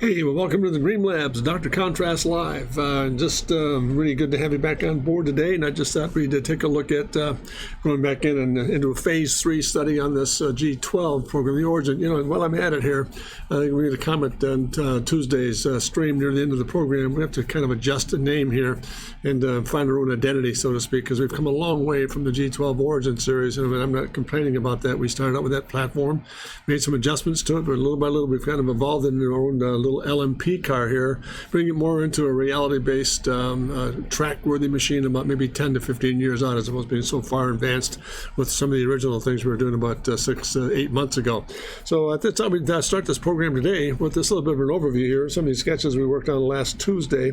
Hey, well, welcome to the Dream Labs, Dr. Contrast Live. Just really good to have you back on board today. And I just thought we'd take a look at going back in and into a phase 3 study on this G12 program, the origin. You know, while I'm at it here, I think we need to comment on Tuesday's stream near the end of the program. We have to kind of adjust the name here and find our own identity, so to speak, because we've come a long way from the G12 origin series. And I'm not complaining about that. We started out with that platform, made some adjustments to it, but little by little, we've kind of evolved into our own little LMP car here, bring it more into a reality-based track-worthy machine about maybe 10 to 15 years on, as opposed to being so far advanced with some of the original things we were doing about 6 to 8 months ago. So that's how we start this program today with this little bit of an overview here. Some of these sketches we worked on last Tuesday,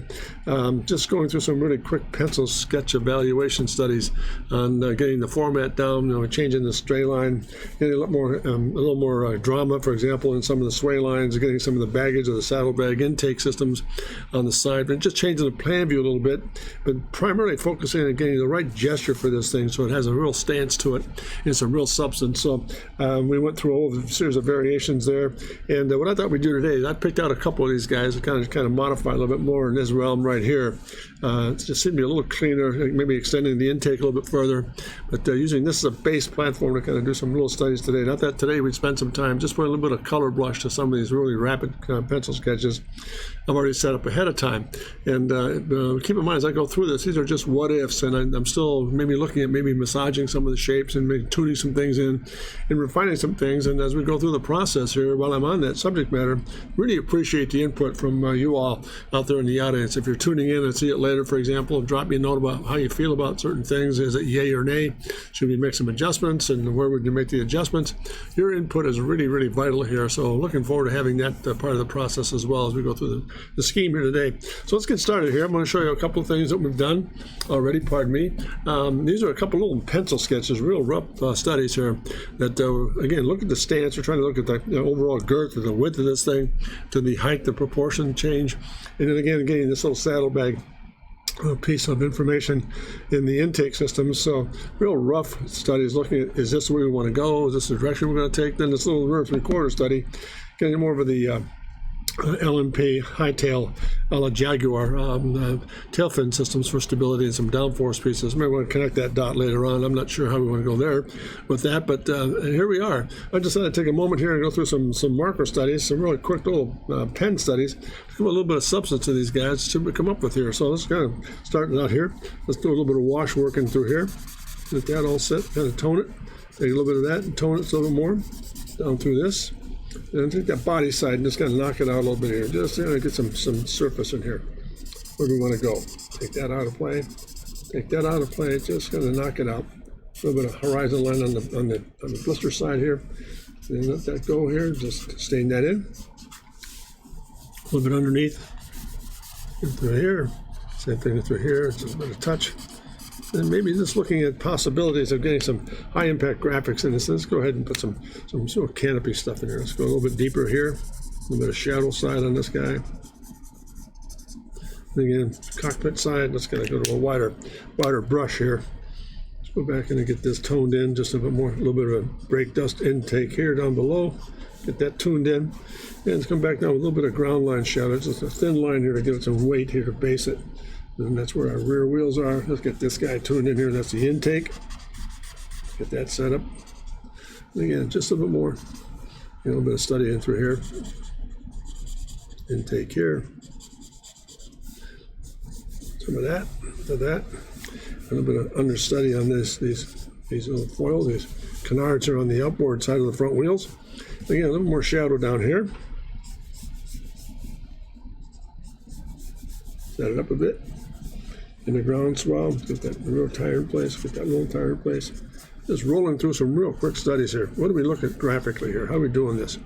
just going through some really quick pencil sketch evaluation studies on getting the format down, changing the stray line, getting a little more drama, for example, in some of the sway lines, getting some of the baggage of the saddlebag intake systems on the side, and just changing the plan view a little bit, but primarily focusing on getting the right gesture for this thing so it has a real stance to it and some real substance. So we went through a series of variations there, and what I thought we'd do today is I picked out a couple of these guys to kind of modify a little bit more in this realm right here. It just seemed to be a little cleaner, maybe extending the intake a little bit further, but using this as a base platform to kind of do some little studies today. Not that today we'd spend some time just putting a little bit of color brush to some of these really rapid pencil sketches I've already set up ahead of time. And keep in mind, as I go through this, these are just what ifs, and I'm still maybe looking at maybe massaging some of the shapes and maybe tuning some things in and refining some things. And as we go through the process here, while I'm on that subject matter, really appreciate the input from you all out there in the audience. If you're tuning in and see it later, for example, drop me a note about how you feel about certain things. Is it yay or nay? Should we make some adjustments, and where would you make the adjustments? Your input is really, really vital here. So looking forward to having that part of the process as well as we go through the scheme here today. So let's get started here. I'm going to show you a couple of things that we've done already, pardon me. These are a couple little pencil sketches, real rough studies here that, again, look at the stance. We're trying to look at the overall girth or the width of this thing, to the height, the proportion change. And then again, getting this little saddlebag piece of information in the intake system. So real rough studies looking at, is this where we want to go? Is this the direction we're going to take? Then this little rear 3/4 study, getting more of the LMP hightail a la Jaguar tail fin systems for stability and some downforce pieces. Maybe want to connect that dot later on. I'm not sure how we want to go there with that, but here we are. I decided to take a moment here and go through some marker studies, some really quick little pen studies, give a little bit of substance to these guys to come up with here. So let's kind of start out here. Let's do a little bit of wash working through here. Get that all set, kind of tone it. Take a little bit of that and tone it a little bit more down through this. And take that body side and just kind of knock it out a little bit here. Just get some surface in here. Where do we want to go? Take that out of play. Take that out of play. Just kind of knock it out. A little bit of horizon line on the blister side here. And let that go here. Just stain that in. A little bit underneath. And through here. Same thing through here. Just a bit of touch. And maybe just looking at possibilities of getting some high impact graphics in this. Let's go ahead and put some sort of canopy stuff in here. Let's go a little bit deeper here. A little bit of shadow side on this guy. And again, cockpit side. Let's kind of go to a wider brush here. Let's go back in and get this toned in just a bit more. A little bit of a brake dust intake here down below. Get that tuned in. And let's come back now with a little bit of ground line shadow. Just a thin line here to give it some weight here to base it. And that's where our rear wheels are. Let's get this guy tuned in here. That's the intake. Get that set up. And again, just a little bit more. A little bit of study in through here. Intake here. Some of that. To that. A little bit of understudy on these little foils. These canards are on the upward side of the front wheels. Again, a little more shadow down here. Set it up a bit. In the ground swell, get that rear tire in place, get that little tire in place. Just rolling through some real quick studies here. What do we look at graphically here? How are we doing this?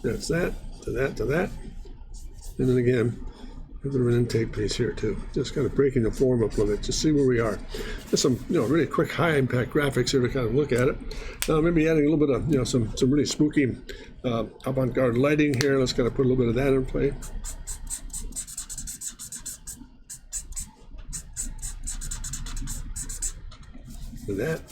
That's that, to that, to that. And then again, a bit of an intake piece here too. Just kind of breaking the form up a little bit to see where we are. Just some really quick high impact graphics here to kind of look at it. Now maybe adding a little bit of some really spooky avant-garde lighting here. Let's kind of put a little bit of that in play. And that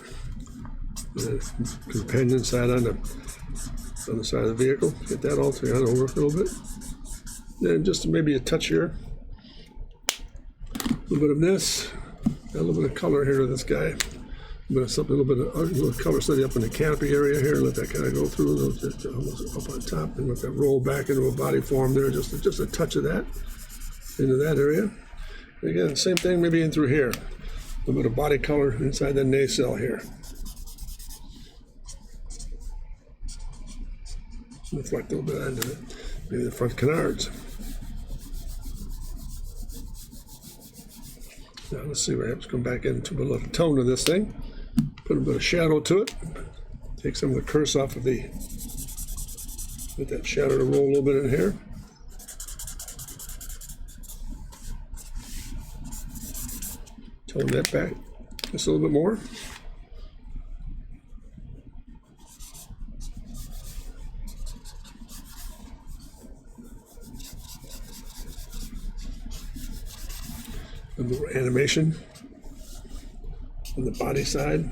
companion side on the side of the vehicle. Get that all together, work a little bit. Then just maybe a touch here. A little bit of this. Got a little bit of color here to this guy. A little bit of color study up in the canopy area here. Let that kind of go through, almost up on top, and let that roll back into a body form there. Just a touch of that into that area. And again, same thing, maybe in through here. A little bit of body color inside the nacelle here. Reflect a little bit onto maybe the front canards. Now let's see what happens. Come back into a little tone of this thing. Put a bit of shadow to it. Take some of the curse off of the. Let that shadow to roll a little bit in here. Tone that back just a little bit more. A little animation on the body side.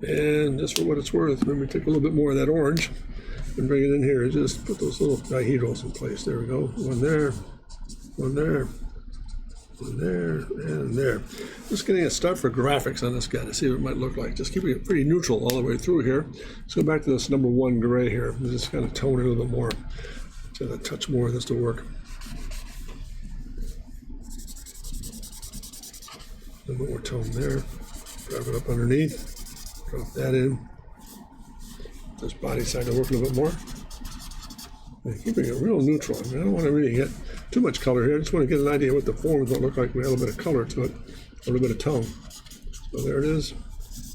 And just for what it's worth, maybe take a little bit more of that orange and bring it in here. Just put those little dihedrals in place. There we go. One there, one there, one there, and there. Just getting a start for graphics on this guy to see what it might look like. Just keeping it pretty neutral all the way through here. Let's go back to this number 1 gray here. Just kind of tone it a little bit more. Just a touch more of this to work. A little bit more tone there. Drive it up underneath. Drop that in. This body side to work a little bit more. And keeping it real neutral. I mean, I don't want to really get too much color here. I just want to get an idea what the forms will look like. We have a little bit of color to it, a little bit of tone. So there it is. A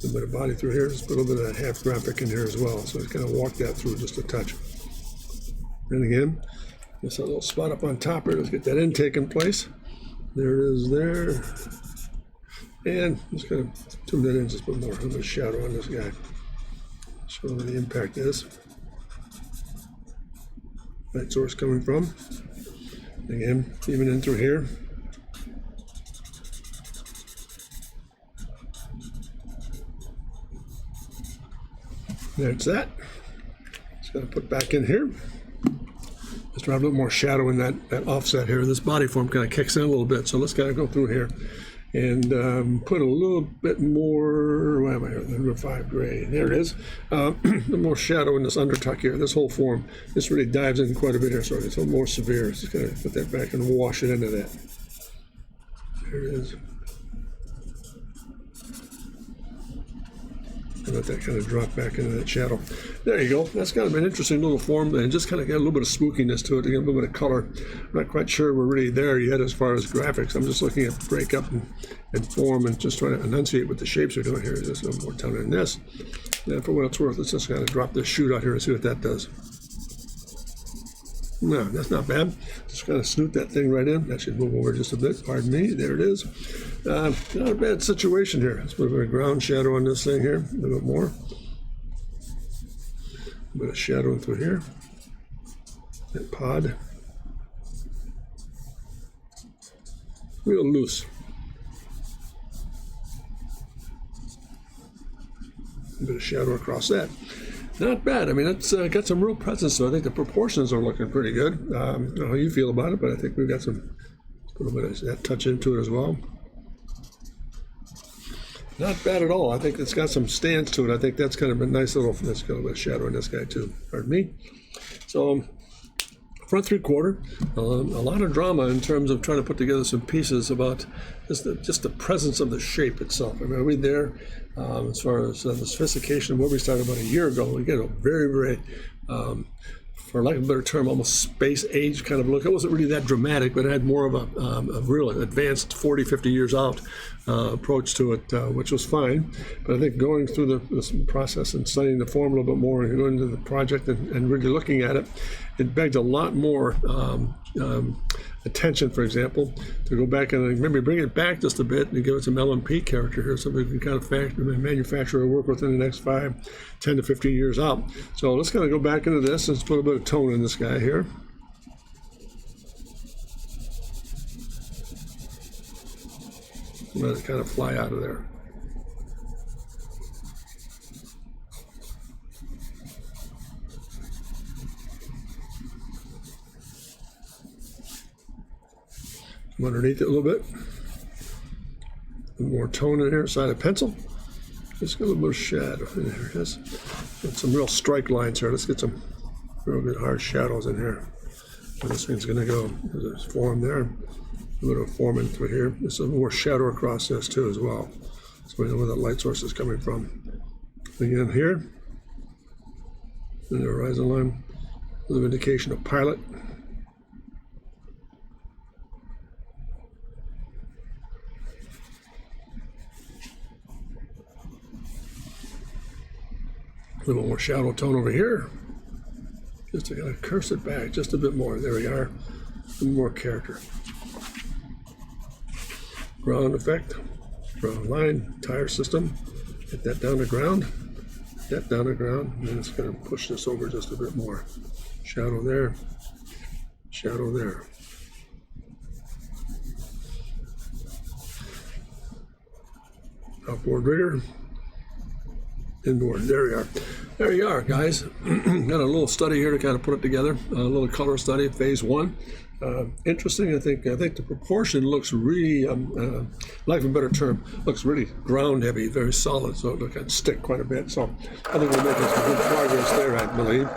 little bit of body through here. Just put a little bit of that half graphic in here as well. So just kind of walk that through just a touch. And again, just a little spot up on top here. Let's get that intake in place. There it is there. And just kind of tune that in just a bit more. A little bit of shadow on this guy. Show where the impact is. Light source coming from. Again, even in through here. There's that. Just got to put back in here. Just drive a little more shadow in that offset here. This body form kind of kicks in a little bit. So let's kind of go through here and put a little bit more, where am I here? Number 5 gray. There it is. A little more shadow in this undertuck here. This whole form. This really dives in quite a bit here. So it's a little more severe. Just going to put that back and wash it into that. There it is. And let that kind of drop back into that shadow. There you go. That's kind of an interesting little form and just kind of got a little bit of spookiness to it, again, a little bit of color. I'm not quite sure we're really there yet as far as graphics. I'm just looking at breakup and form and just trying to enunciate what the shapes are doing here. Just a little more tone in this. And for what it's worth, let's just kind of drop this shoot out here and see what that does. No, that's not bad. Just kind of snoot that thing right in. That should move over just a bit. Pardon me. There it is. Not a bad situation here. Let's put a bit of ground shadow on this thing here. A little bit more. A bit of shadow through here. That pod. Real loose. A bit of shadow across that. Not bad. I mean, it's got some real presence, so I think the proportions are looking pretty good. I don't know how you feel about it, but I think we've got some, a little bit of that touch into it as well. Not bad at all. I think it's got some stance to it. I think that's kind of a nice little, let's go a little bit of shadow in this guy too. Pardon me. So, front 3/4, a lot of drama in terms of trying to put together some pieces about just the presence of the shape itself. I mean, are we there as far as the sophistication of what we started about a year ago? We get a very, very, for lack of a better term, almost space age kind of look. It wasn't really that dramatic, but it had more of a real advanced 40, 50 years out approach to it, which was fine. But I think going through this process and studying the form a little bit more and going into the project and really looking at it, it begged a lot more attention, for example, to go back and maybe bring it back just a bit and give it some LMP character here so we can kind of manufacture or work within the next 5, 10 to 15 years out. So let's kind of go back into this and put a bit of tone in this guy here. Let it kind of fly out of there. Come underneath it a little bit. More tone in here, side of pencil. Just get a little bit of shadow in here. Let's get some real strike lines here. Let's get some real good hard shadows in here. And this thing's going to go. There's a form there. A little form in through here. There's some more shadow across this too as well. So we know where the light source is coming from. Again here, in the horizon line, a little indication of pilot. A little more shadow tone over here. Just to kind of curse it back just a bit more. There we are. Some more character. Ground effect. Ground line. Tire system. Get that down to ground. Get that down to ground. And then it's going to push this over just a bit more. Shadow there. Shadow there. Outboard rigger. Inboard. There we are. There you are, guys. Got a little study here to kind of put it together. A little color study, phase 1. Interesting. I think the proportion looks really, lack of a better term, looks really ground heavy, very solid. So it can stick quite a bit. So I think we're making some good progress there, I believe.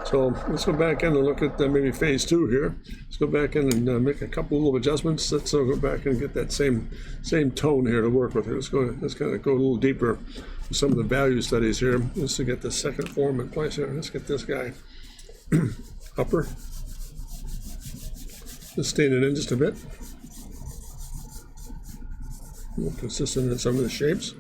So let's go back in and look at maybe phase 2 here. Let's go back in and make a couple of little adjustments. Let's go back and get that same tone here to work with here. Let's kind of go a little deeper. Some of the value studies here, just to get the second form in place here. Let's get this guy upper. Just staying it in just a bit. More consistent in some of the shapes.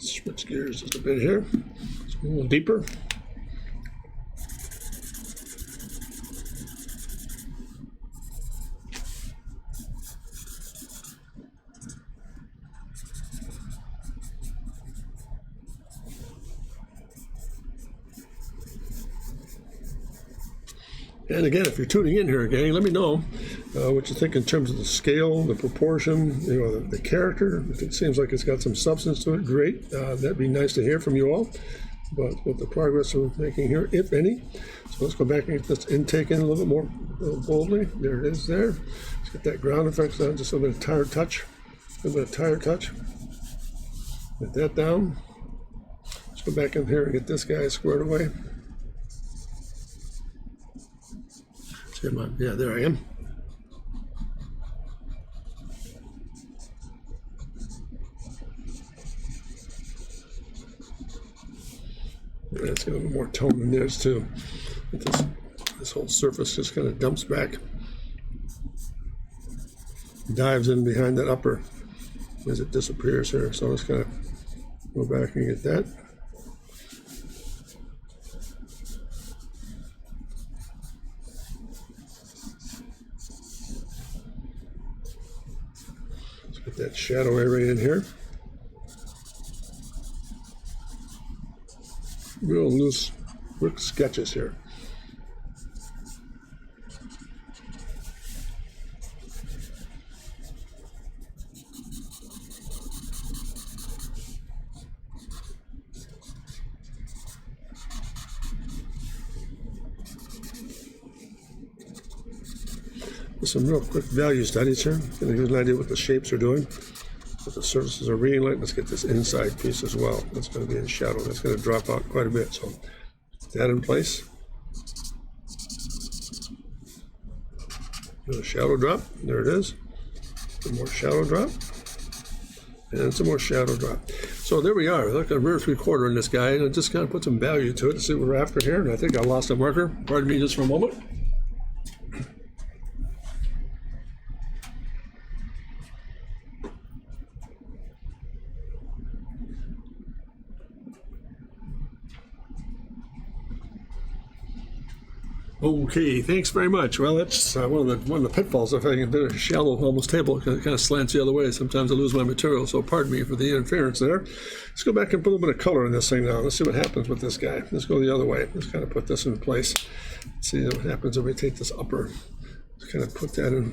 Switch gears just a bit here. A little deeper. And again, if you're tuning in here, gang, let me know what you think in terms of the scale, the proportion, the character. If it seems like it's got some substance to it, great. That'd be nice to hear from you all. But what the progress we're making here, if any. So let's go back and get this intake in a little bit more boldly. There it is there. Let's get that ground effect on, just a little bit of tire touch. A little bit of tire touch. Get that down. Let's go back in here and get this guy squared away. Yeah, there I am. Let's get a little more tone in this too. This whole surface just kind of dumps back, dives in behind that upper as it disappears here. So let's kind of go back and get that. Get that shadow area in here. Real loose, quick sketches here. Some real quick value studies here. Going to give an idea what the shapes are doing, what the surfaces are reading like. Let's get this inside piece as well. That's going to be in shadow. That's going to drop out quite a bit. So put that in place. A shadow drop. There it is. Some more shadow drop. And some more shadow drop. So there we are. Look at a rear 3/4 in this guy. And just kind of put some value to it to see what we're after here. And I think I lost a marker. Pardon me just for a moment. Okay, thanks very much. Well, that's one of the pitfalls of having a bit of shallow, almost table. It kind of slants the other way. Sometimes I lose my material, so pardon me for the interference there. Let's go back and put a little bit of color in this thing now. Let's see what happens with this guy. Let's go the other way. Let's kind of put this in place. Let's see what happens if we take this upper. Let's kind of put that in.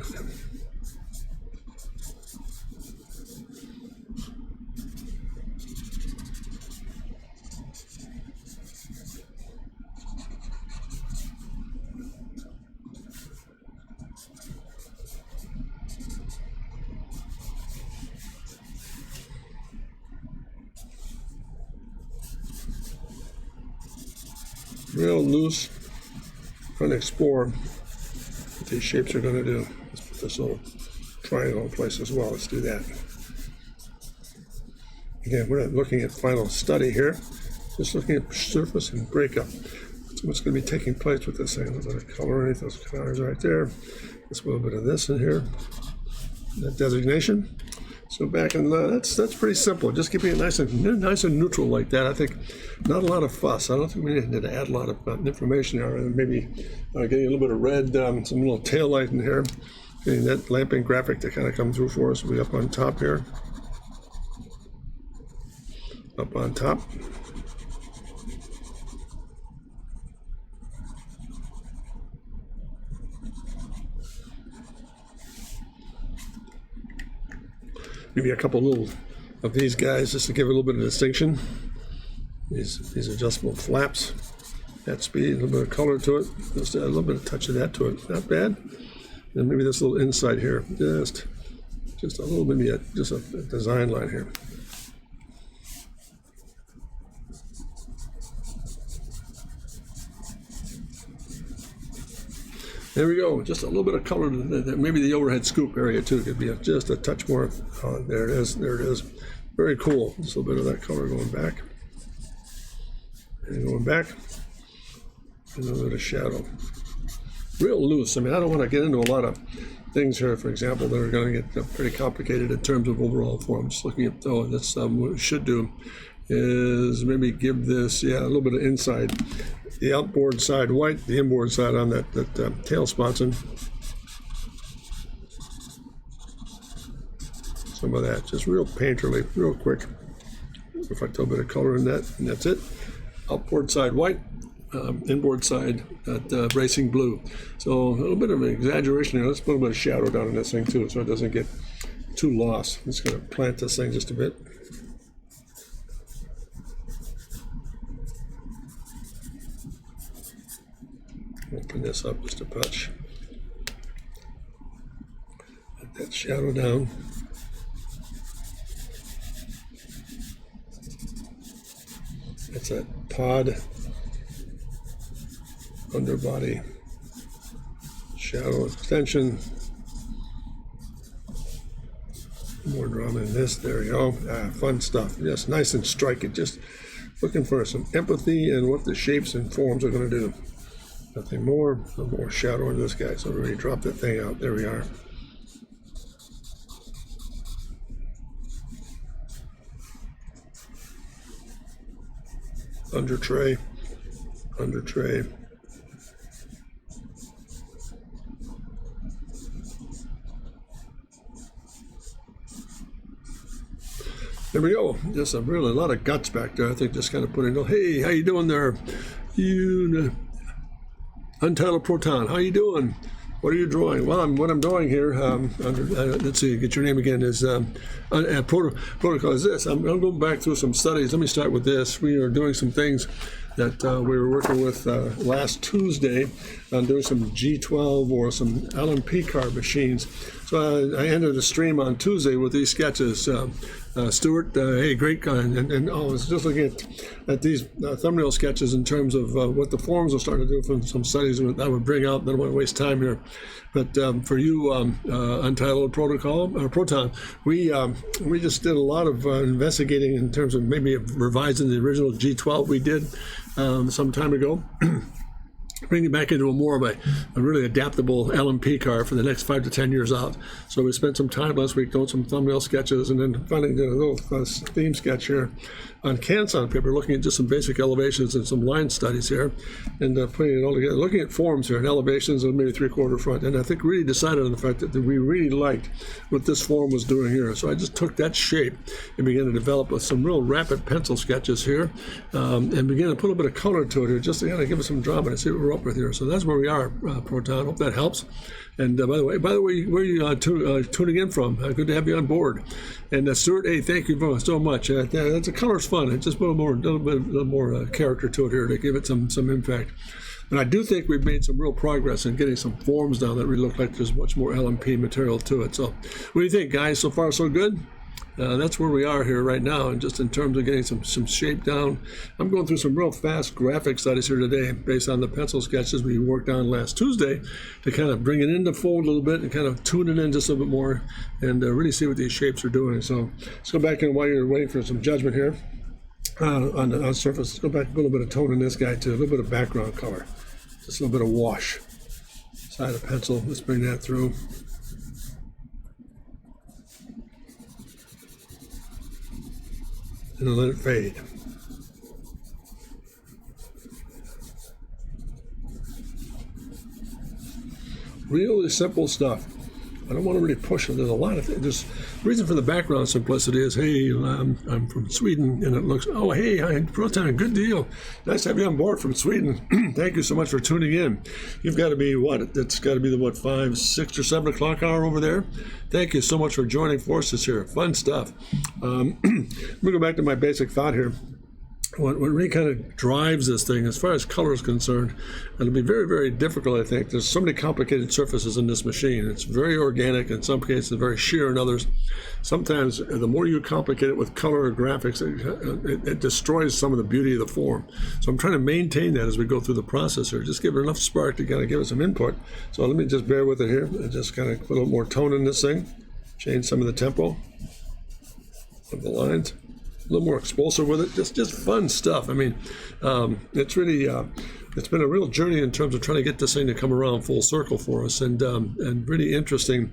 Real loose, trying to explore what these shapes are going to do. Let's put this little triangle in place as well. Let's do that. Again, we're not looking at final study here, just looking at surface and breakup. That's what's going to be taking place with this thing. A little bit of color underneath those colors right there. Just a little bit of this in here. That designation. So back in that's pretty simple. Just keeping it nice and neutral like that. I think not a lot of fuss. I don't think we need to add a lot of information there. Maybe getting a little bit of red, some little tail light in here, getting that lamping graphic to kind of come through for us. We'll be up on top here. Up on top. Maybe a couple little of these guys just to give a little bit of distinction. These adjustable flaps at speed, a little bit of color to it, just a little bit of touch of that to it. Not bad. And maybe this little inside here, just a little bit, just a design line here. There we go. Just a little bit of color. Maybe the overhead scoop area too could be just a touch more. There it is. There it is. Very cool. Just a little bit of that color going back. And going back. And a little bit of shadow. Real loose. I mean, I don't want to get into a lot of things here, for example, that are going to get pretty complicated in terms of overall form. Just looking at, that's what we should do is maybe give this, a little bit of inside. The outboard side white, the inboard side on that tail sponson. Some of that, just real painterly, real quick. Reflect a little bit of color in that, and that's it. Outboard side white, inboard side that racing blue. So a little bit of an exaggeration here. Let's put a little bit of shadow down in this thing too, so it doesn't get too lost. I'm just going to plant this thing just a bit. Open this up just a touch. Let that shadow down. That's that pod underbody shadow extension. More drama in this. There you go. Fun stuff. Just nice and striking. Just looking for some empathy and what the shapes and forms are going to do. Nothing more. A little more shadow in this guy. So we already dropped that thing out. There we are. Under tray. Under tray. There we go. Just a lot of guts back there. I think just kind of putting, hey, how you doing there? You Untitled Proton, how you doing? What are you drawing? Well, what I'm drawing here, let's see, get your name again, is protocol is this. I'm going back through some studies. Let me start with this. We are doing some things that we were working with last Tuesday on doing some G12 or some Allen P-card machines. So I ended the stream on Tuesday with these sketches. Stuart, hey, great guy, and I was just looking at these thumbnail sketches in terms of what the forums are starting to do from some studies that I would bring out. I don't want to waste time here, but for you, Untitled Proton, we just did a lot of investigating in terms of maybe revising the original G12 we did some time ago. bring it back into more of a really adaptable LMP car for the next 5 to 10 years out. So we spent some time last week doing some thumbnail sketches, and then finally did a little theme sketch here on CanSon paper, looking at just some basic elevations and some line studies here, and putting it all together, looking at forms here and elevations and maybe 3/4 front. And I think really decided on the fact that we really liked what this form was doing here. So I just took that shape and began to develop with some real rapid pencil sketches here, and began to put a bit of color to it here, just to kind of give it some drama and see what we're up with here. So that's where we are, Proton. Hope that helps. And by the way, where are you tuning in from? Good to have you on board. And Stuart, hey, thank you so much. The color's fun. It just put a little more character to it here to give it some impact. And I do think we've made some real progress in getting some forms down that really look like there's much more LMP material to it. So what do you think, guys? So far, so good? That's where we are here right now, and just in terms of getting some shape down. I'm going through some real fast graphic studies here today based on the pencil sketches we worked on last Tuesday to kind of bring it into fold a little bit and kind of tune it in just a little bit more and really see what these shapes are doing. So let's go back in while you're waiting for some judgment here on the surface. Let's go back, a little bit of tone in this guy too, a little bit of background color, just a little bit of wash. Side of pencil, let's bring that through. And then let it fade. Really simple stuff. I don't want to really push it. There's a lot of things. There's the reason for the background simplicity is, hey, I'm from Sweden, and it looks, oh, hey, Proton, good deal. Nice to have you on board from Sweden. Thank you so much for tuning in. You've got to be, it's got to be the, 5, 6, or 7 o'clock hour over there. Thank you so much for joining forces here. Fun stuff. Let me go back to my basic thought here. What really kind of drives this thing, as far as color is concerned, it'll be very, very difficult, I think. There's so many complicated surfaces in this machine. It's very organic, in some cases very sheer in others. Sometimes the more you complicate it with color or graphics, it destroys some of the beauty of the form. So I'm trying to maintain that as we go through the process here. Just give it enough spark to kind of give it some input. So let me just bear with it here and just kind of put a little more tone in this thing. Change some of the tempo of the lines. A little more explosive with it, just fun stuff. I mean, it's really, it's been a real journey in terms of trying to get this thing to come around full circle for us, and really interesting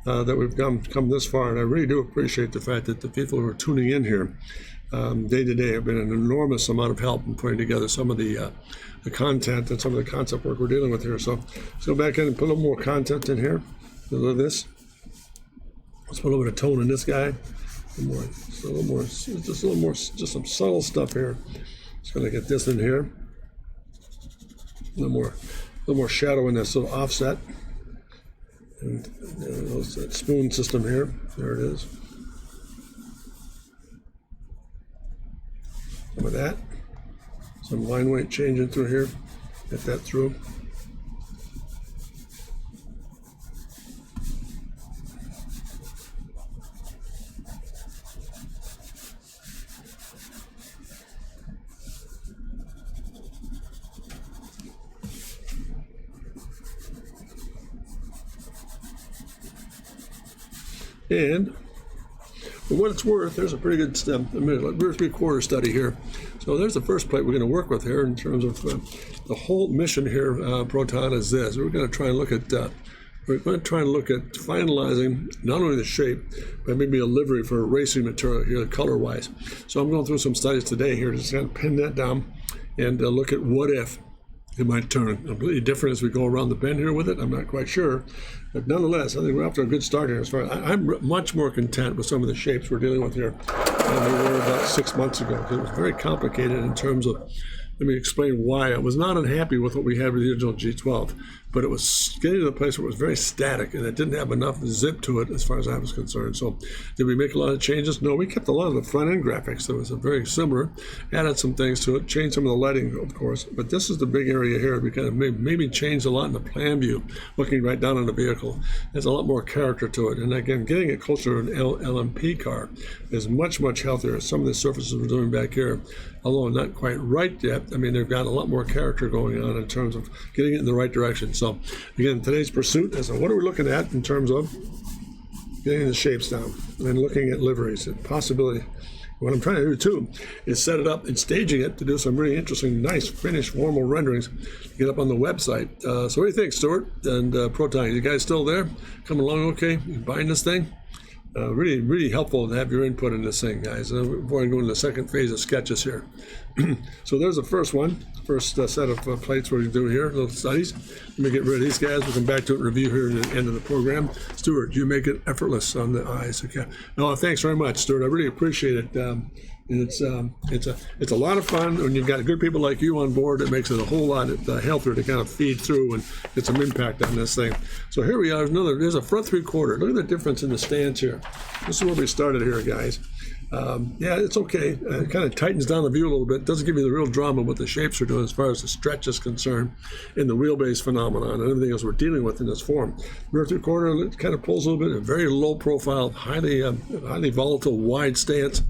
that we've come this far. And I really do appreciate the fact that the people who are tuning in here day to day have been an enormous amount of help in putting together some of the content and some of the concept work we're dealing with here. So let's go back in and put a little more content in here. A little of this. Let's put a little bit of tone in this guy. Just a little more, just some subtle stuff here. Just gonna get this in here. A little more shadow in this little offset. And that spoon system here. There it is. Some of that. Some line weight changing through here. Get that through. And for what it's worth, there's a pretty good we're 3/4 study here. So there's the first plate we're going to work with here in terms of the whole mission here. Proton is this: we're going to try and look at finalizing not only the shape, but maybe a livery for racing material here, color-wise. So I'm going through some studies today here to just kind of pin that down and look at what if it might turn completely different as we go around the bend here with it. I'm not quite sure. But nonetheless, I think we're off to a good start here. As far as I'm much more content with some of the shapes we're dealing with here than we were about 6 months ago. Because it was very complicated in terms of, let me explain why. I was not unhappy with what we had with the original G12, but it was getting to the place where it was very static and it didn't have enough zip to it as far as I was concerned. So did we make a lot of changes? No, we kept a lot of the front end graphics. That was very similar, added some things to it, changed some of the lighting, of course. But this is the big area here. We kind of maybe changed a lot in the plan view, looking right down on the vehicle. There's a lot more character to it. And again, getting it closer to an LMP car is much, much healthier. Some of the surfaces we're doing back here, although not quite right yet, I mean, they've got a lot more character going on in terms of getting it in the right direction. So again, today's pursuit is what are we looking at in terms of getting the shapes down and looking at liveries and possibility what I'm trying to do too is set it up and staging it to do some really interesting, nice, finished, formal renderings to get up on the website. So what do you think, Stuart and Proton? You guys still there? Coming along okay? You buying this thing? Really, really helpful to have your input in this thing, guys. Before I go into the second phase of sketches here. So there's the first one, first set of plates we're going to do here, little studies. Let me get rid of these guys. We'll come back to it and review here at the end of the program. Stuart, you make it effortless on the eyes. Okay. No, thanks very much, Stuart. I really appreciate it. It's a lot of fun when you've got good people like you on board. It makes it a whole lot healthier to kind of feed through and get some impact on this thing. So here we are. There's a front 3/4. Look at the difference in the stance here. This is where we started here, guys. Yeah, it's okay. It kind of tightens down the view a little bit. It doesn't give you the real drama of what the shapes are doing as far as the stretch is concerned in the wheelbase phenomenon and everything else we're dealing with in this form. Rear 3/4, it kind of pulls a little bit, a very low profile, highly volatile, wide stance,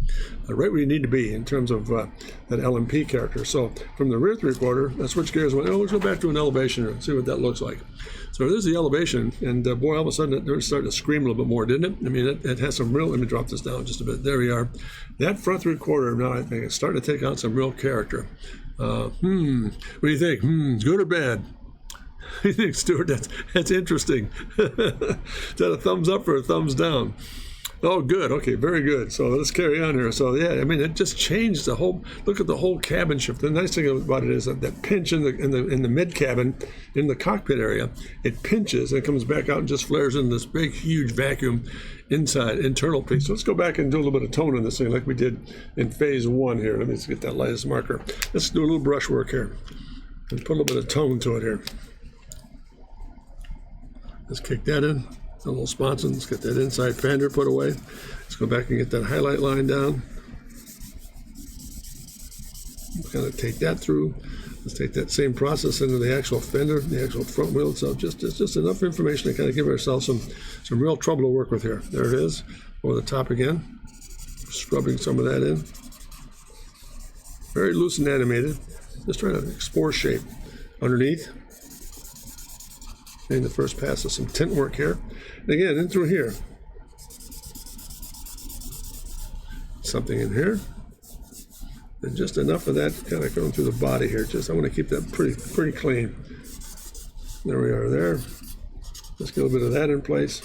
right where you need to be in terms of that LMP character. So from the rear 3/4, let's switch gears. Let's go back to an elevation and see what that looks like. So there's the elevation, and boy, all of a sudden it started to scream a little bit more, didn't it? I mean, it has some real, let me drop this down just a bit. There we are. That front 3/4, now I think it's starting to take on some real character. What do you think? Good or bad? What do you think, Stuart? That's interesting. Is that a thumbs up or a thumbs down? Oh, good. Okay, very good. So let's carry on here. So yeah, I mean, it just changed the whole. Look at the whole cabin shift. The nice thing about it is that pinch in the mid cabin, in the cockpit area, it pinches and it comes back out and just flares in this big, huge vacuum inside internal piece. So let's go back and do a little bit of tone in this thing, like we did in phase 1 here. Let me just get that lightest marker. Let's do a little brush work here and put a little bit of tone to it here. Let's kick that in. A little sponson. Let's get that inside fender put away. Let's go back and get that highlight line down. Kind of take that through. Let's take that same process into the actual fender, the actual front wheel itself. Just enough information to kind of give ourselves some real trouble to work with here. There it is. Over the top again. Scrubbing some of that in. Very loose and animated. Just trying to explore shape underneath. And the first pass of some tint work here. And again, in through here. Something in here. And just enough of that kind of going through the body here. I want to keep that pretty clean. There we are there. Let's get a little bit of that in place.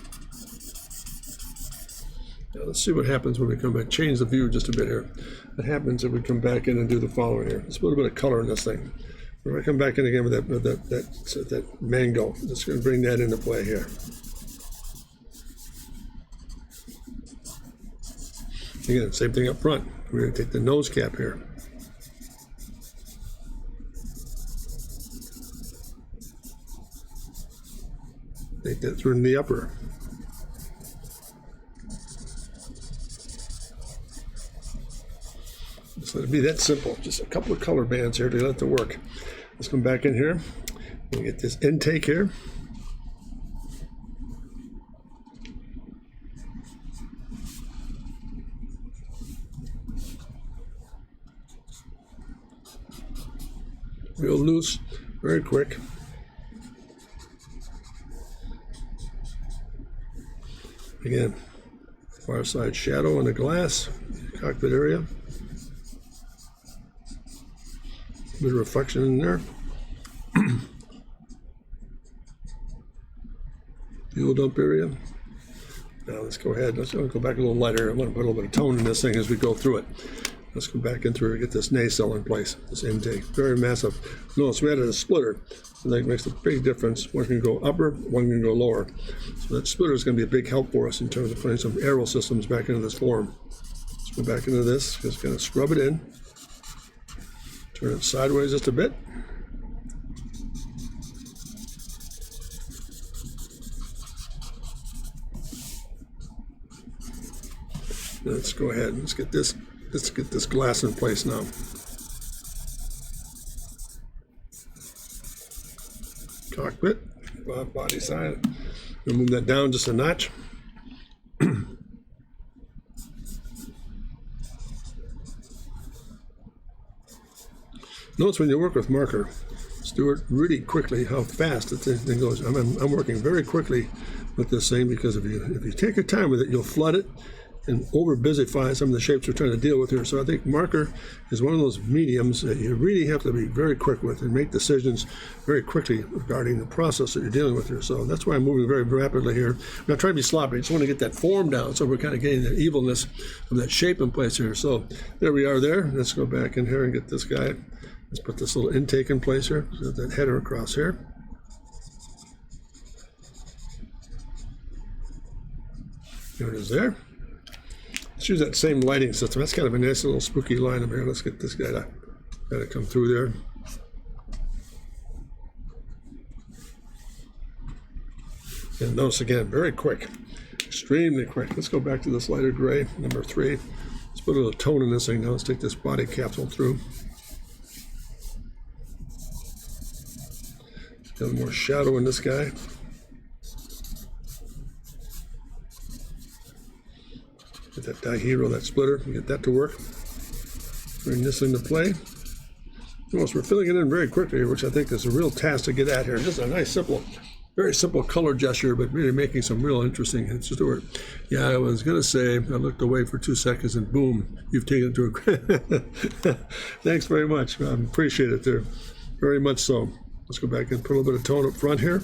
Now let's see what happens when we come back. Change the view just a bit here. What happens if we come back in and do the following here. Let's put a bit of color in this thing. When I come back in again with that mango, just going to bring that into play here. Again, same thing up front. We're going to take the nose cap here. Take that through in the upper. Just let it be that simple. Just a couple of color bands here to let it work. Let's come back in here and get this intake here. Real loose, very quick. Again, far side shadow on the glass, cockpit area. Bit of reflection in there. Fuel dump area. Now let's go ahead. Let's go back a little lighter. I want to put a little bit of tone in this thing as we go through it. Let's go back in through and get this nacelle in place. This intake, very massive. Notice we added a splitter. So that makes a big difference. One can go upper, one can go lower. So that splitter is going to be a big help for us in terms of putting some aero systems back into this form. Let's go back into this. Just going to scrub it in. Turn it sideways just a bit. Let's go ahead and let's get this glass in place now. Cockpit, body side. We'll move that down just a notch. Notice when you work with marker, Stuart, really quickly how fast the thing goes. I'm working very quickly with this thing because if you take your time with it, you'll flood it. and over busify some of the shapes we're trying to deal with here. So I think marker is one of those mediums that you really have to be very quick with and make decisions very quickly regarding the process that you're dealing with here. So that's why I'm moving very rapidly here. I'm not trying to be sloppy. I just want to get that form down, so we're kind of getting the evilness of that shape in place here. So there we are there. Let's go back in here and get this guy. Let's put this little intake in place here. Get that header across here. There it is there. Let's use that same lighting system. That's kind of a nice little spooky line up here. Let's get this guy to come through there. And notice again, very quick, extremely quick. Let's go back to this lighter gray, number 3. Let's put a little tone in this thing now. Let's take this body capsule through. A little more shadow in this guy. Get that dihedral, that splitter, get that to work. Bring this into play. Notice we're filling it in very quickly, which I think is a real task to get at here. Just a nice, simple, very simple color gesture, but really making some real interesting hits to it. Yeah, I was going to say, I looked away for 2 seconds and boom, you've taken it to a... Thanks very much. I appreciate it there. Very much so. Let's go back and put a little bit of tone up front here.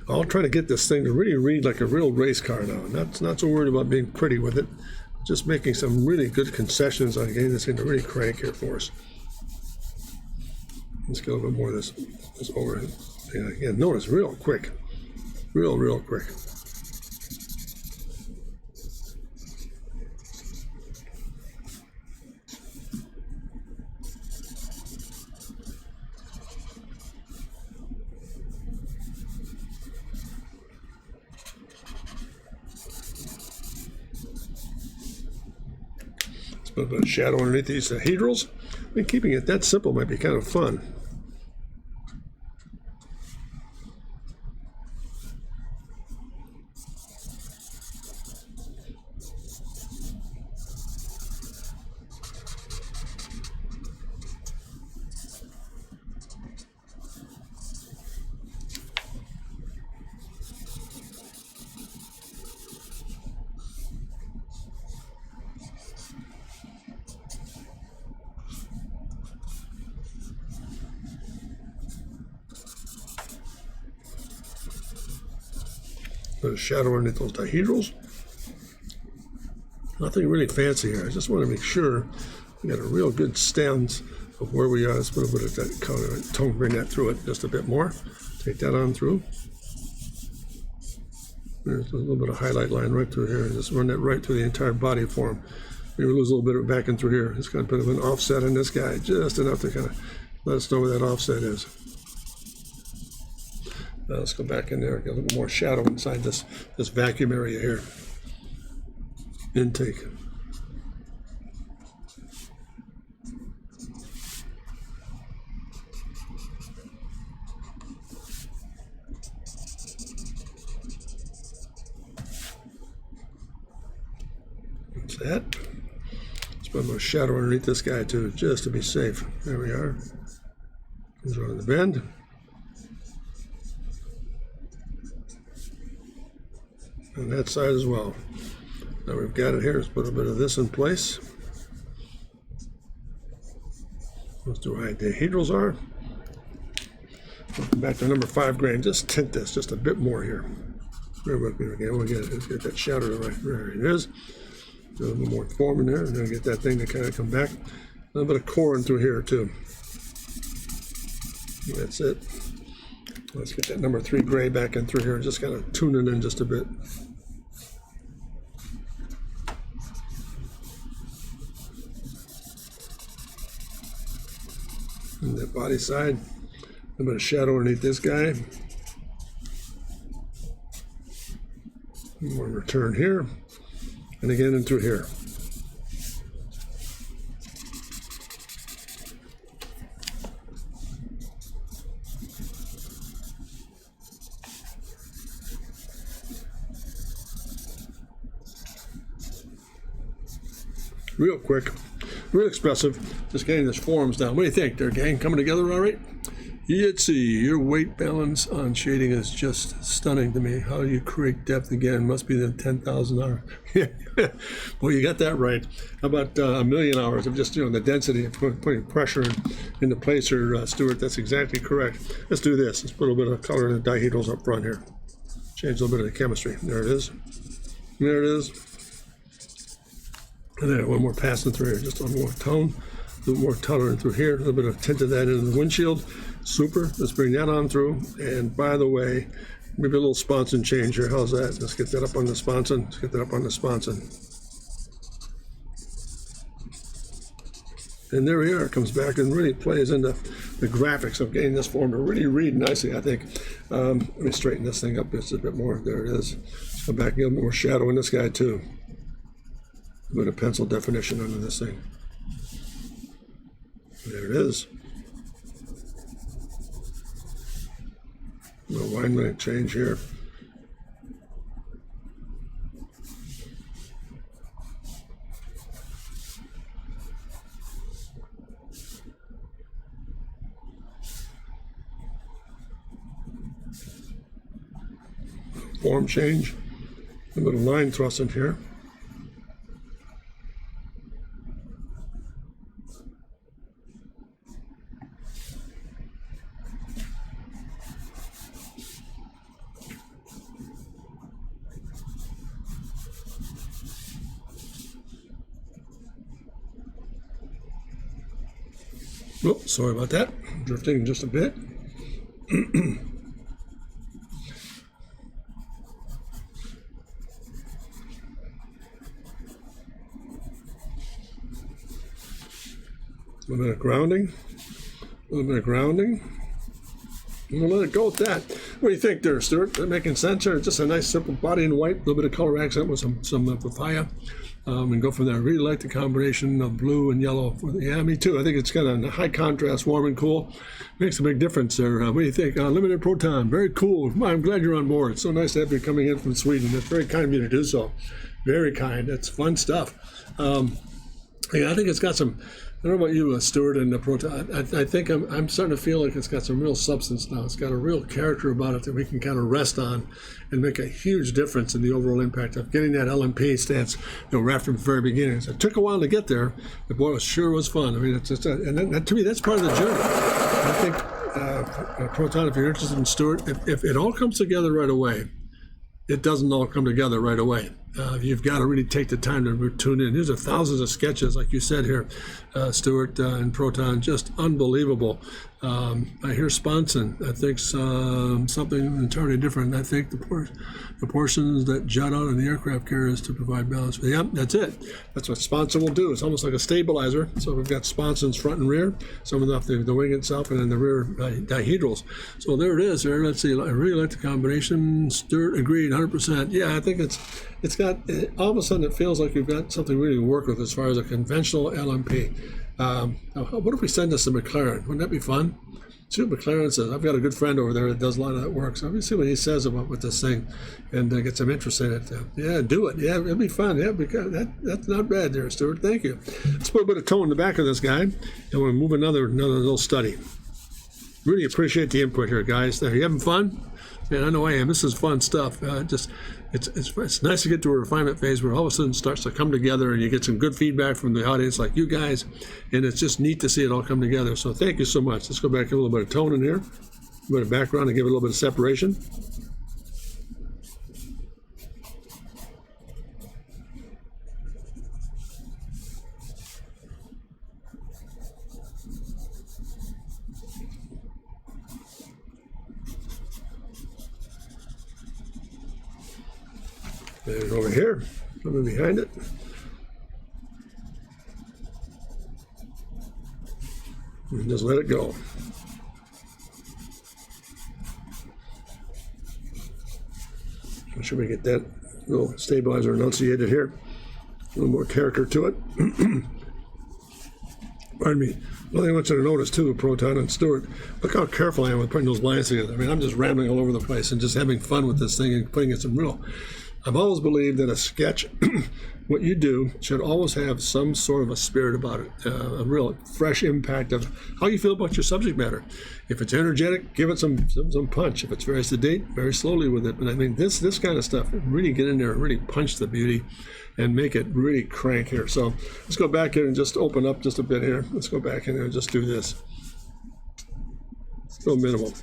I'll try to get this thing to really read like a real race car now. Not so worried about being pretty with it. Just making some really good concessions on getting this thing to really crank here for us. Let's get a little bit more of this overhead. Yeah, again, notice real quick. Real quick. A little bit of shadow underneath these hedrals. I think keeping it that simple might be kind of fun. Put a shadow underneath those dihedrals. Nothing really fancy here. I just want to make sure we got a real good stance of where we are. Let's put a bit of that color tone, bring that through it just a bit more. Take that on through. There's a little bit of highlight line right through here. Just run that right through the entire body form. Maybe lose a little bit of it back in through here. It's got a bit of an offset on this guy, just enough to kind of let us know where that offset is. Now let's go back in there, get a little more shadow inside this vacuum area here. Intake. That's that. Let's put a little shadow underneath this guy too, just to be safe. There we are. Comes around the bend. On that side as well. Now we've got it here. Let's put a bit of this in place. Let's do how the hedrals are. Back to number 5 grain. Just tint this just a bit more here. Bear with me again. We'll get it. Let's get that shadow right. There it is. Do a little more form in there, and then get that thing to kind of come back. A little bit of core in through here too. That's it. Let's get that number 3 gray back in through here and just kind of tune it in just a bit. And that body side, a bit of shadow underneath this guy. More return here, and again in through here. Real quick, real expressive. Just getting this forms down. What do you think there, gang? Coming together all right? Yitzy, your weight balance on shading is just stunning to me. How do you create depth again? Must be the 10,000 hour. Well, you got that right. How about a million hours of just, the density of putting pressure into place here, Stuart? That's exactly correct. Let's do this. Let's put a little bit of color in the dihedrals up front here. Change a little bit of the chemistry. There it is. There it is. And then one more passing through here. Just a little more tone. A little more color through here. A little bit of tint of that into the windshield. Super. Let's bring that on through. And by the way, maybe a little sponson change here. How's that? Let's get that up on the sponson. Let's get that up on the sponson. And there we are. It comes back and really plays into the graphics of getting this form to really read nicely, I think. Let me straighten this thing up just a bit more. There it is. Let's go back and get a little more shadow in this guy too. A bit of pencil definition under this thing. There it is. No line length change here. Form change. A little line thrust in here. Oh, sorry about that. Drifting just a bit. A little bit of grounding. A little bit of grounding. I'm going to let it go with that. What do you think there, Stuart? That making sense here? Just a nice simple body in white, a little bit of color accent with some papaya. And go from there. I really like the combination of blue and yellow. Yeah, me too. I think it's got a high contrast, warm and cool. Makes a big difference there. What do you think? Limited proton, very cool. I'm glad you're on board. It's so nice to have you coming in from Sweden. It's very kind of you to do so. Very kind. It's fun stuff. Yeah, I think it's got some. I don't know about you, Stuart, and the proton. I think I'm starting to feel like it's got some real substance now. It's got a real character about it that we can kind of rest on and make a huge difference in the overall impact of getting that LMP stance, right from the very beginning. So it took a while to get there, but boy, it sure was fun. I mean, it's just, to me, that's part of the journey. I think, Proton, if you're interested in Stuart, if it all comes together right away, it doesn't all come together right away. You've got to really take the time to tune in. These are thousands of sketches, like you said here, Stuart, and Proton, just unbelievable. I hear sponson. I think something entirely different. I think the portions that jut out in the aircraft carriers to provide balance. Yeah, that's it. That's what sponson will do. It's almost like a stabilizer. So we've got sponsons front and rear, some of the wing itself, and then the rear dihedrals. So there it is. There. Let's see. I really like the combination. Stuart agreed 100%. Yeah, I think it's got, all of a sudden it feels like you've got something really to work with as far as a conventional LMP. What if we send this to McLaren? Wouldn't that be fun? See what McLaren says. I've got a good friend over there that does a lot of that work. So let me see what he says about with this thing and get some interest in it. Yeah, do it. Yeah, it'll be fun. Yeah, because that's not bad there, Stuart. Thank you. Let's put a bit of tone in the back of this guy, and we'll move another little study. Really appreciate the input here, guys. Are you having fun? Man, I know I am. This is fun stuff. It's nice to get to a refinement phase where all of a sudden it starts to come together and you get some good feedback from the audience like you guys, and it's just neat to see it all come together. So thank you so much. Let's go back, give a little bit of tone in here, a bit of background, and give it a little bit of separation. And over here, something behind it. And just let it go. Make sure we get that little stabilizer enunciated here. A little more character to it. Pardon me. One thing I want you to notice too, Proton and Stuart, look how careful I am with putting those lines together. I mean, I'm just rambling all over the place and just having fun with this thing and putting in some real I've always believed that a sketch, what you do, should always have some sort of a spirit about it, a real fresh impact of how you feel about your subject matter. If it's energetic, give it some punch. If it's very sedate, very slowly with it. And I mean, this kind of stuff, really get in there and really punch the beauty and make it really crank here. So let's go back here and just open up just a bit here. Let's go back in there and just do this. Still minimal.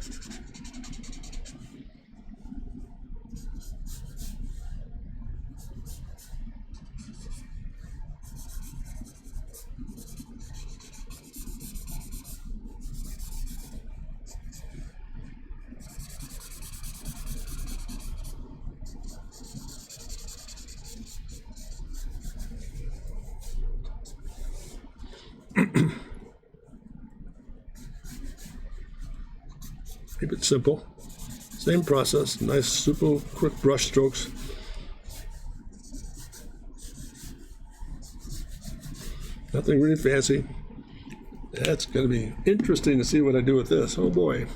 Keep it simple. Same process. Nice, super quick brush strokes. Nothing really fancy. That's going to be interesting to see what I do with this. Oh boy.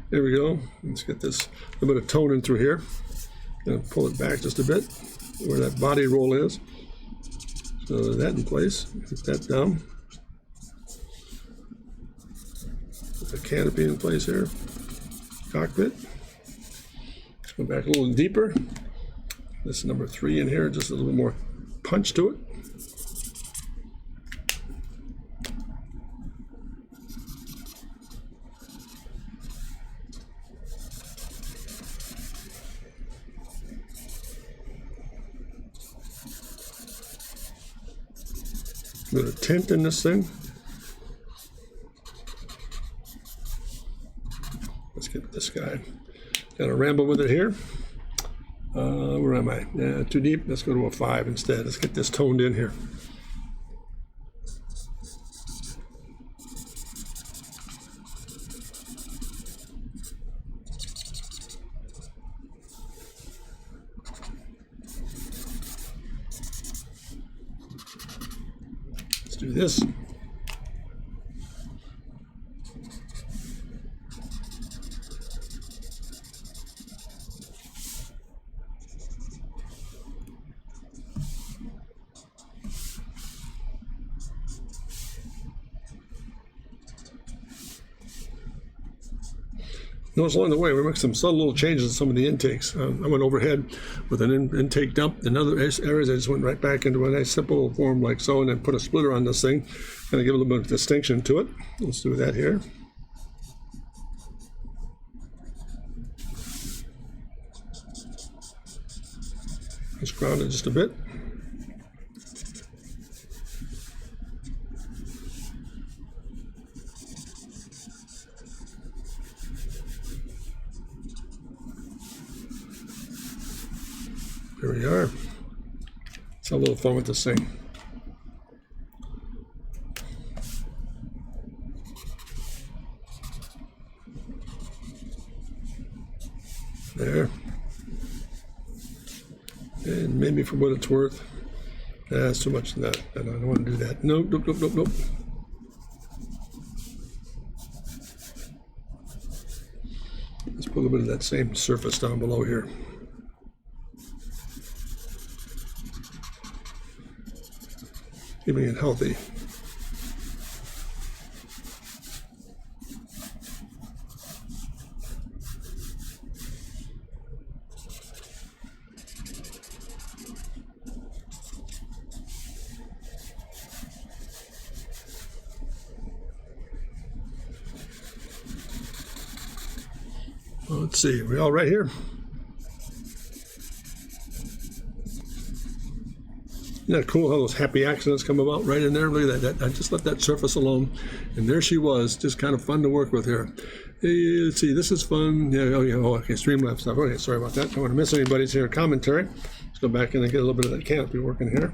There we go. Let's get this a little bit of tone in through here. Going to pull it back just a bit where that body roll is. So that in place. Put that down. Put the canopy in place here. Cockpit. Let's go back a little deeper. This is number 3 in here, just a little more punch to it. A bit of tint in this thing. Let's get this guy. Got a ramble with it here. Where am I? Yeah, too deep. Let's go to a 5 instead. Let's get this toned in here. Let's do this. Notice along the way, we make some subtle little changes in some of the intakes. I went overhead with an intake dump. In other areas, I just went right back into a nice simple form like so, and then put a splitter on this thing, kind of give a little bit of distinction to it. Let's do that here. Just ground it just a bit. Here we are. Let's have a little fun with this thing. There. And maybe for what it's worth. That's too much of that. I don't want to do that. Nope, nope, nope, nope, nope. Let's put a little bit of that same surface down below here. Keeping it healthy. Well, let's see, are we all right here? Isn't that cool how those happy accidents come about right in there? Look at that. I just let that surface alone. And there she was, just kind of fun to work with here. Hey, let's see, this is fun. Yeah, oh, yeah, oh, okay, Streamlabs stuff. Okay, sorry about that. Don't want to miss anybody's here commentary. Let's go back in and get a little bit of that canopy working here.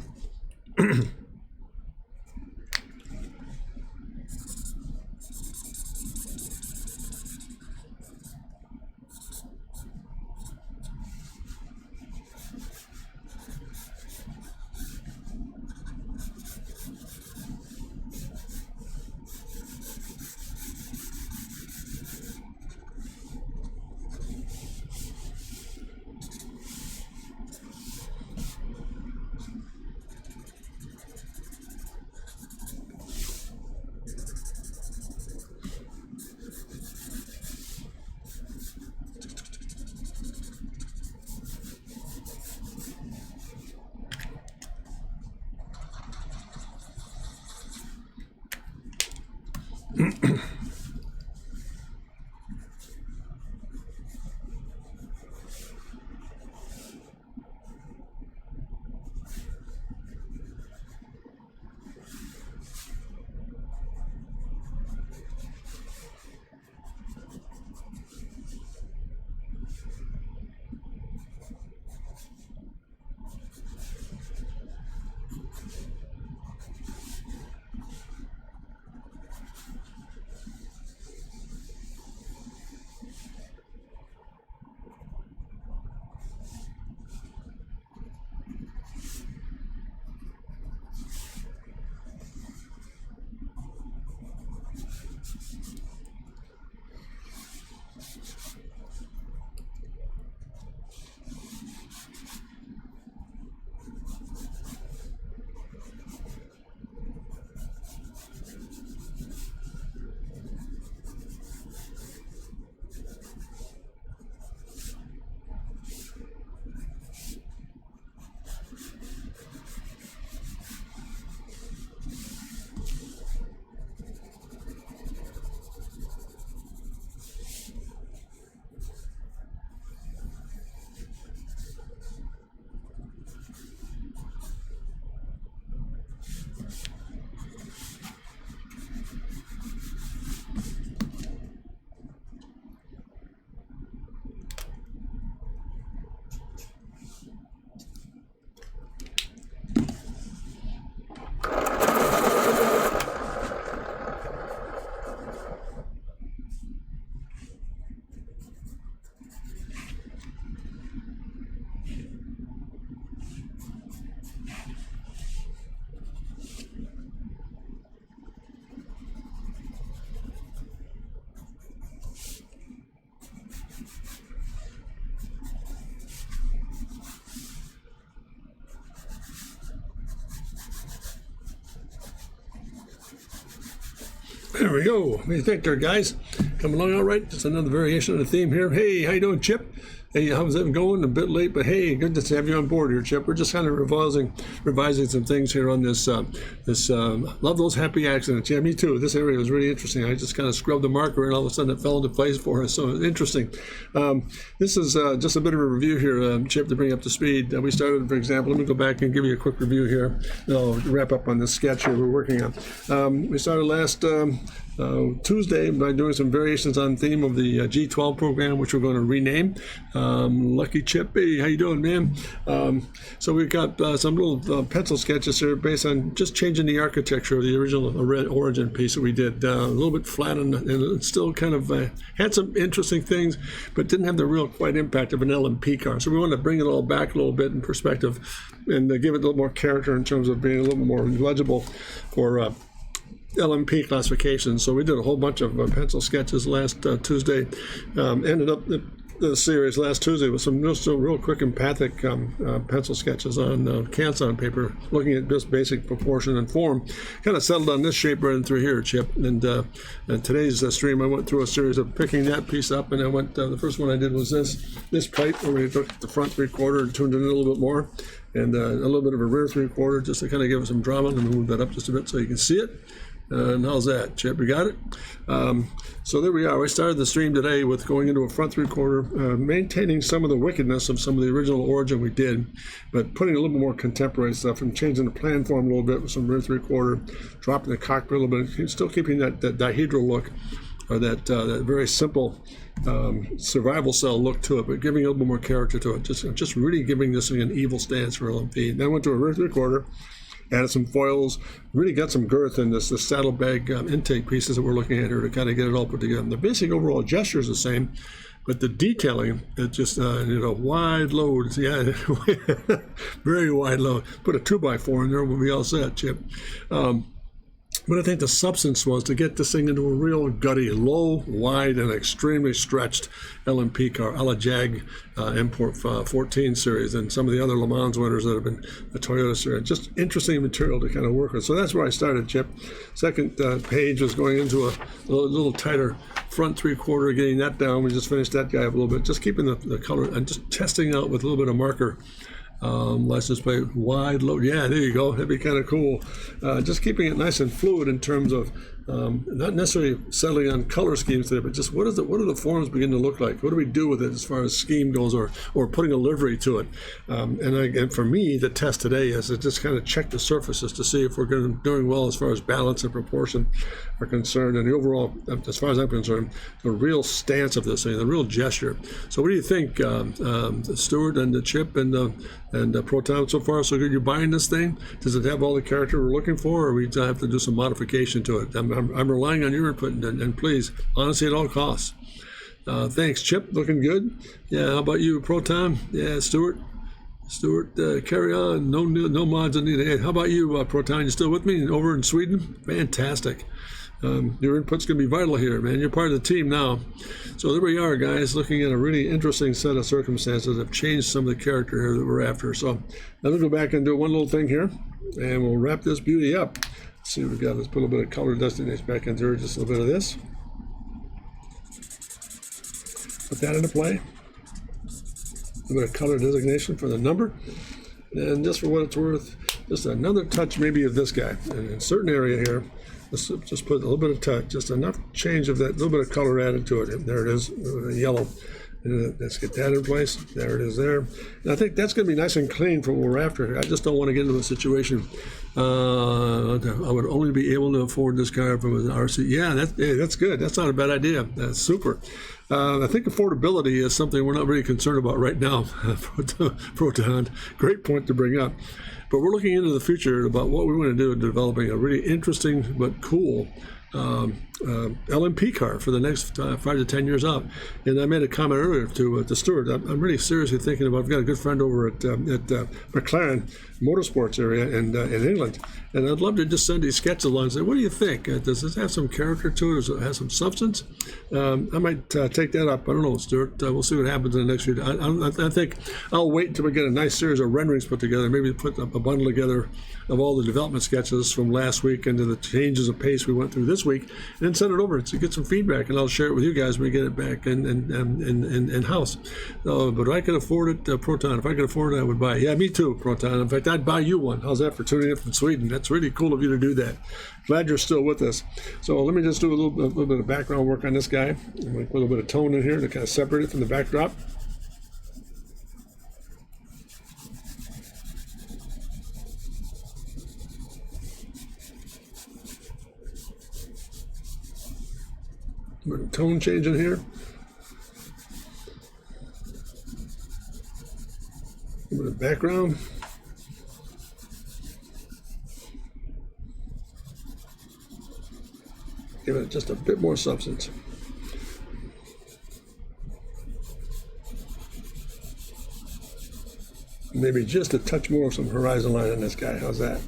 There we go. What do you think there, guys? Coming along all right? Just another variation of the theme here. Hey, how you doing, Chip? Hey, how's it going? A bit late, but hey, good to have you on board here, Chip. We're just kind of revising some things here on this. Love those happy accidents. Yeah, me too. This area was really interesting. I just kind of scrubbed the marker, and all of a sudden it fell into place for us. So interesting. This is just a bit of a review here, Chip, to bring up to speed. We started, for example, let me go back and give you a quick review here. I'll wrap up on this sketch here we're working on. We started last Tuesday by doing some variations on theme of the G12 program, which we're going to rename. Lucky Chip, hey, how you doing, man? So we've got some little pencil sketches here based on just changing the architecture of the original origin piece that we did. A little bit flat and still kind of had some interesting things, but didn't have the real quite impact of an LMP car. So we wanted to bring it all back a little bit in perspective and give it a little more character in terms of being a little more legible for LMP classification. So we did a whole bunch of pencil sketches last Tuesday. Ended up the series last Tuesday with some real quick empathic pencil sketches on Canson paper, looking at just basic proportion and form. Kind of settled on this shape right in through here, Chip. And today's stream, I went through a series of picking that piece up, and I went. The first one I did was this pipe, where we took the front 3/4 and tuned it in a little bit more, and a little bit of a rear 3/4 just to kind of give it some drama. Let me move that up just a bit so you can see it. And how's that, Chip? You got it? So there we are. We started the stream today with going into a front 3/4, maintaining some of the wickedness of some of the original origin we did, but putting a little bit more contemporary stuff and changing the plan form a little bit with some rear 3/4, dropping the cockpit a little bit, still keeping that dihedral look, or that very simple survival cell look to it, but giving a little bit more character to it. Just really giving this thing an evil stance for LMP. Then went to a rear 3/4. Added some foils, really got some girth in the saddlebag intake pieces that we're looking at here to kind of get it all put together. And the basic overall gesture is the same, but the detailing, it's just wide load. Yeah, very wide load. Put a 2x4 in there, we'll be all set, Chip. But I think the substance was to get this thing into a real gutty, low, wide, and extremely stretched LMP car, a la Jag Import 14 series, and some of the other Le Mans winners that have been the Toyota series. Just interesting material to kind of work with. So that's where I started, Chip. Second page was going into a little tighter front 3/4, getting that down. We just finished that guy up a little bit, just keeping the color and just testing out with a little bit of marker. License plate, wide load. Yeah, there you go. That'd be kind of cool. Just keeping it nice and fluid in terms of not necessarily settling on color schemes today, but just what do the forms begin to look like? What do we do with it as far as scheme goes, or putting a livery to it? And for me, the test today is to just kind of check the surfaces to see if we're doing well as far as balance and proportion are concerned, and the overall, as far as I'm concerned, the real stance of this thing, the real gesture. So what do you think, Stuart and the Chip and Proton, so far so good? You buying this thing? Does it have all the character we're looking for, or we have to do some modification to it? I'm relying on your input, and please, honesty at all costs. Thanks, Chip. Looking good. Yeah, how about you, Proton? Yeah, Stuart, carry on. No mods are needed. Hey, how about you, Proton? You still with me over in Sweden? Fantastic. Your input's going to be vital here, man. You're part of the team now. So there we are, guys, looking at a really interesting set of circumstances that have changed some of the character here that we're after. So let me go back and do one little thing here, and we'll wrap this beauty up. Let's see what we've got. Let's put a little bit of color destination back into here, just a little bit of this. Put that into play. A little bit of color designation for the number. And just for what it's worth, just another touch maybe of this guy. In a certain area here, let's just put a little bit of touch, just enough change of that, little bit of color added to it. And there it is, yellow. And let's get that in place. There it is there. And I think that's going to be nice and clean for what we're after. I just don't want to get into a situation. I would only be able to afford this car from an RC. Yeah, that's good. That's not a bad idea. That's super. I think affordability is something we're not really concerned about right now. Proton, great point to bring up. But we're looking into the future about what we want to do in developing a really interesting but cool LMP car for the next 5 to 10 years out. And I made a comment earlier to Stuart. I'm really seriously thinking about. I've got a good friend over at McLaren Motorsports area in England, and I'd love to just send these sketches along and say, what do you think? Does this have some character to it? Does it have some substance? I might take that up. I don't know, Stuart. We'll see what happens in the next few days. I think I'll wait until we get a nice series of renderings put together. Maybe put up a bundle together of all the development sketches from last week into the changes of pace we went through this this week, and then send it over to get some feedback, and I'll share it with you guys when we get it back in house. But I can afford it, Proton. If I could afford it, I would buy it. Yeah, me too, Proton. In fact, I'd buy you one. How's that for tuning in from Sweden? That's really cool of you to do that. Glad you're still with us. So let me just do a little bit of background work on this guy. I'm going to put a little bit of tone in here to kind of separate it from the backdrop. A bit of tone change in here. A bit of background. Give it just a bit more substance. Maybe just a touch more of some horizon line on this guy. How's that?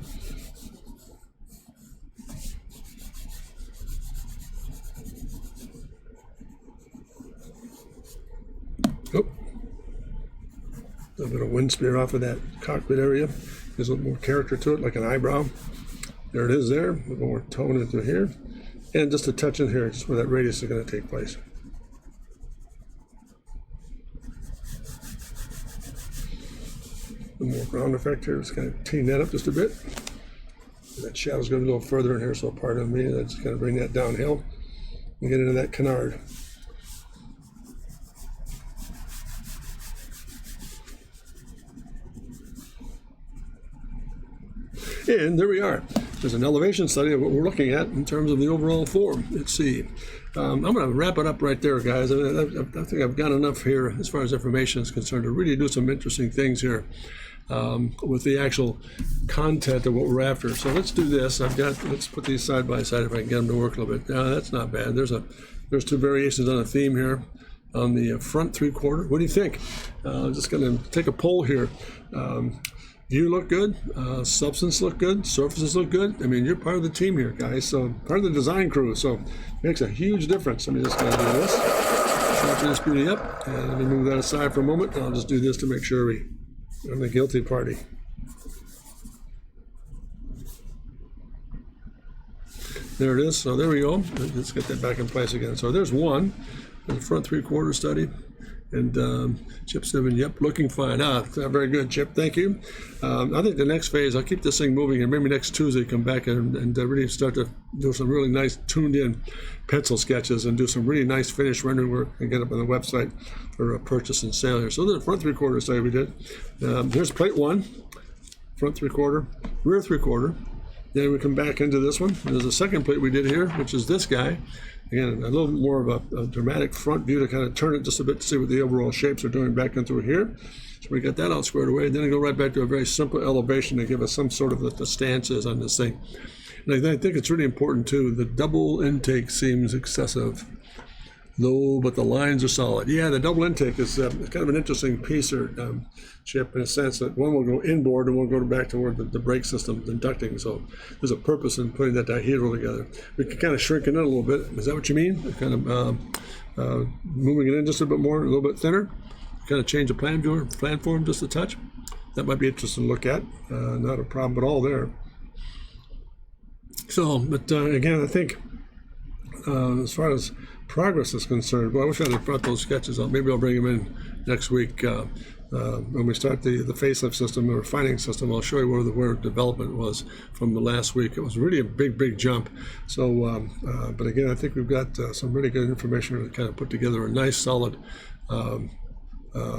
Oh. A little bit of wind spear off of that cockpit area. There's a little more character to it, like an eyebrow. There it is there. A little more tone into here. And just a touch in here, just where that radius is going to take place. A little more ground effect here. Just kind of tee that up just a bit. That shadow's going to be a little further in here, so pardon me. That's just going to bring that downhill and get into that canard. And there we are. There's an elevation study of what we're looking at in terms of the overall form. Let's see. I'm going to wrap it up right there, guys. I think I've got enough here as far as information is concerned to really do some interesting things here with the actual content of what we're after. So let's do this. Let's put these side by side if I can get them to work a little bit. That's not bad. There's two variations on a theme here. On the front 3/4. What do you think? I'm just going to take a poll here. You look good, substance look good, surfaces look good. I mean, you're part of the team here, guys, so part of the design crew, so it makes a huge difference. Let me just kind of do this, sharpen this beauty up, and let me move that aside for a moment. I'll just do this to make sure I'm the guilty party. There it is, so there we go. Let's get that back in place again. So there's one, the front 3/4 study. And Chip Steven, yep, looking fine. Very good, Chip. Thank you. I think the next phase, I'll keep this thing moving, and maybe next Tuesday come back and really start to do some really nice tuned-in pencil sketches and do some really nice finished rendering work and get up on the website for purchase and sale here. So the front 3/4 study we did. Here's plate 1, front 3/4, rear 3/4. Then we come back into this one. There's a second plate we did here, which is this guy. Again, a little more of a dramatic front view to kind of turn it just a bit to see what the overall shapes are doing back in through here. So we got that all squared away. Then I go right back to a very simple elevation to give us some sort of the stances on this thing. And I think it's really important too. The double intake seems excessive, low, but the lines are solid. Yeah, the double intake is kind of an interesting piece or Chip, in a sense that one will go inboard and one will go back toward the brake system, the ducting. So there's a purpose in putting that dihedral together. We can kind of shrink it in a little bit. Is that what you mean? Kind of moving it in just a bit more, a little bit thinner. Kind of change the plan form just a touch. That might be interesting to look at. Not a problem at all there. So, but again, I think as far as progress is concerned, well, I wish I had brought those sketches out. Maybe I'll bring them in next week when we start the facelift system, the refining system. I'll show you where development was from the last week. It was really a big jump. So, but again, I think we've got some really good information to kind of put together a nice, solid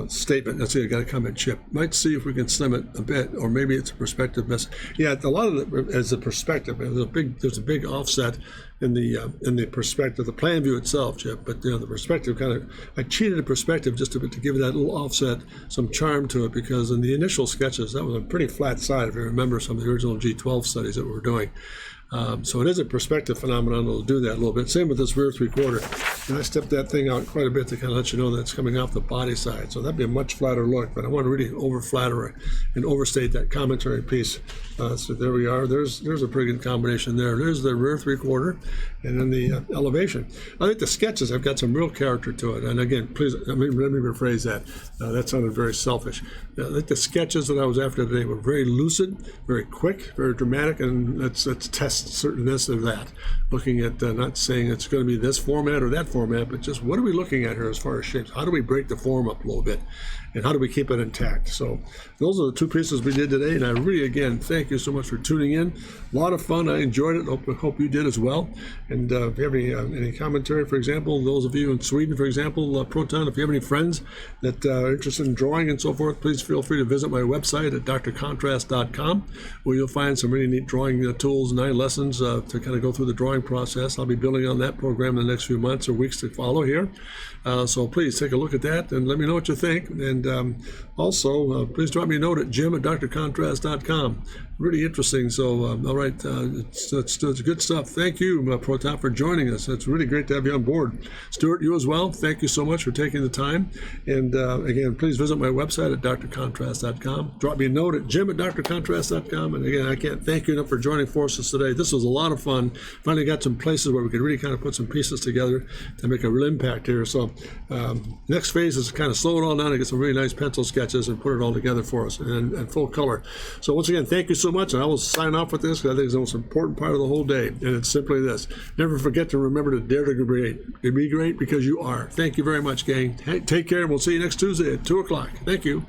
statement. Let's see, I got a comment, Chip. Might see if we can slim it a bit, or maybe it's a perspective mess. Yeah, a lot of it is a perspective. There's a big offset in the perspective, the plan view itself, Chip. But the perspective I cheated the perspective just a bit to give it that little offset, some charm to it, because in the initial sketches that was a pretty flat side. If you remember some of the original G12 studies that we were doing. So it is a perspective phenomenon that'll do that a little bit. Same with this rear 3/4. And I stepped that thing out quite a bit to kind of let you know that it's coming off the body side. So that'd be a much flatter look, but I want to really over flatter and overstate that commentary piece. So there we are. There's a pretty good combination there. There's the rear 3/4 and then the elevation. I think the sketches have got some real character to it. And again, please, let me rephrase that. That sounded very selfish. I think the sketches that I was after today were very lucid, very quick, very dramatic, and let's test certain this or that. Looking at not saying it's going to be this format or that format, but just what are we looking at here as far as shapes? How do we break the form up a little bit? And how do we keep it intact? So those are the two pieces we did today. And I really, again, thank you so much for tuning in. A lot of fun. I enjoyed it. Hope you did as well. And if you have any commentary, for example, those of you in Sweden, for example, Proton, if you have any friends that are interested in drawing and so forth, please feel free to visit my website at drcontrast.com, where you'll find some really neat drawing tools, 9 lessons to kind of go through the drawing process. I'll be building on that program in the next few months or weeks to follow here. So please take a look at that and let me know what you think. And also, please drop me a note at jim@drcontrast.com. Really interesting. So, all right, it's good stuff. Thank you, Proton, for joining us. It's really great to have you on board. Stuart, you as well. Thank you so much for taking the time. And again, please visit my website at drcontrast.com. Drop me a note at jim@drcontrast.com. And again, I can't thank you enough for joining forces today. This was a lot of fun. Finally got some places where we could really kind of put some pieces together to make a real impact here. So next phase is kind of slow it all down and get some really nice pencil sketches and put it all together for us and full color. So once again, thank you so much, and I will sign off with this because I think it's the most important part of the whole day, and it's simply this: never forget to remember to dare to be great. Be great because you are. Thank you very much, gang. Hey, take care, and we'll see you next Tuesday at 2 o'clock. Thank you.